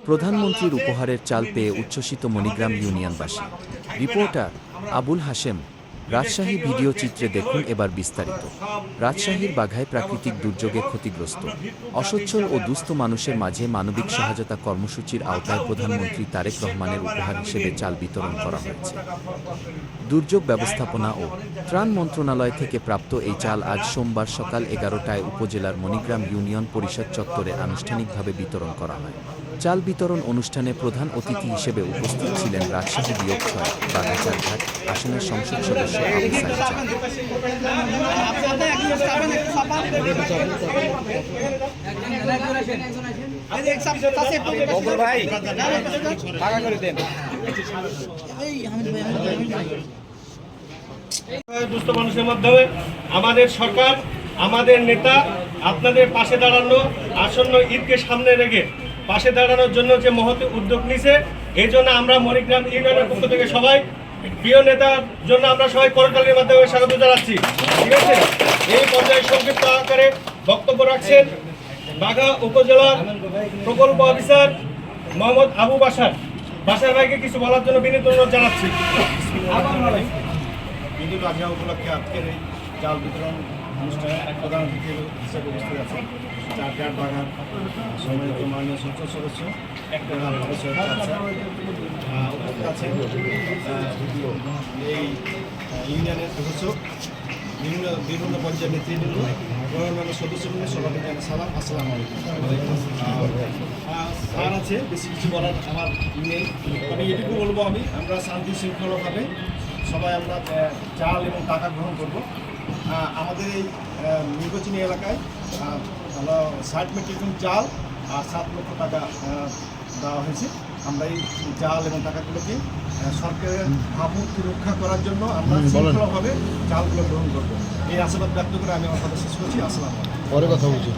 প্রধানমন্ত্রীর উপহারের চাল পেয়ে উচ্ছ্বসিত মণিগ্রাম ইউনিয়নবাসী। রিপোর্টার আবুল হাশেম, রাজশাহী। ভিডিও চিত্রে দেখুন এবার বিস্তারিত। রাজশাহীর বাঘায় প্রাকৃতিক দুর্যোগে ক্ষতিগ্রস্ত অসচ্ছল ও দুস্থ মানুষের মাঝে মানবিক সহায়তা কর্মসূচির আওতায় প্রধানমন্ত্রী তারেক রহমানের উপহার হিসেবে চাল বিতরণ করা হয়েছে। দুর্যোগ ব্যবস্থাপনা ও ত্রাণ মন্ত্রণালয় থেকে প্রাপ্ত এই চাল আজ সোমবার সকাল 11টায় উপজেলার মণিগ্রাম ইউনিয়ন পরিষদ চত্বরে আনুষ্ঠানিকভাবে বিতরণ করা হয়। চাল বিতরণ অনুষ্ঠানে প্রধান অতিথি হিসেবে উপস্থিত ছিলেন রাজশাহী বিয়োগ ৬ বাগাচারঘাট আসনের সংসদ সদস্য আবু সাইদ চাঁদ। দুস্থ মানুষের মাধ্যমে আমাদের সরকার, আমাদের নেতা আপনাদের পাশে দাঁড়ানো, আসন্ন ঈদকে সামনে রেখে পাশে দাঁড়ানোর জন্য যে মহৎ উদ্যোগ নিছে, এই জন্য আমরা মণিগ্রাম ইউনিয়নের পক্ষ থেকে সবাই প্রিয় নেতার জন্য আমরা সবাই করতালির মাধ্যমে স্বাগত জানাচ্ছি। ঠিক আছে, এই পর্যায়ে সংক্ষিপ্ত আকারে বক্তব্য রাখছেন বাঘা উপজেলার প্রকল্প অফিসার মোহাম্মদ আবু বাসার ভাইকে কিছু বলার জন্য বিনীত অনুরোধ জানাচ্ছি। ঈদুল আজহা উপলক্ষে আজকের এই চাল বিতরণ অনুষ্ঠানে প্রধান অতিথি হিসেবে উপস্থিত আছে চারঘাট বাগান সম্মানিত মাননীয় সংসদ সদস্য উপস্থিত আছে এই ইউনিয়নের প্রশাসক, বিভিন্ন পর্যায়ের নেতৃবৃন্দ, অন্যান্য সদস্যবৃন্দ, সবাইকে জানাই সালাম, আসসালামু আলাইকুম। আর আছে বেশি কিছু বলার আমার নেই, তবে এটুকু বলবো আমরা শান্তি শৃঙ্খলাভাবে সবাই আমরা চাল এবং টাকা গ্রহণ করব। আমাদের এই নির্বাচনী এলাকায় 60 মেট্রিক টন চাল আর 7 লক্ষ টাকা দেওয়া হয়েছে। আমরা এই চাল এবং টাকাগুলোকে সরকারের ভাবমূর্তি রক্ষা করার জন্য আমরা শৃঙ্খলাভাবে চালগুলো গ্রহণ করব। এই আশাবাদ ব্যক্ত করে আমি আমার কথা শেষ করছি। আসসালামু আলাইকুম। পরে কথা বলছি।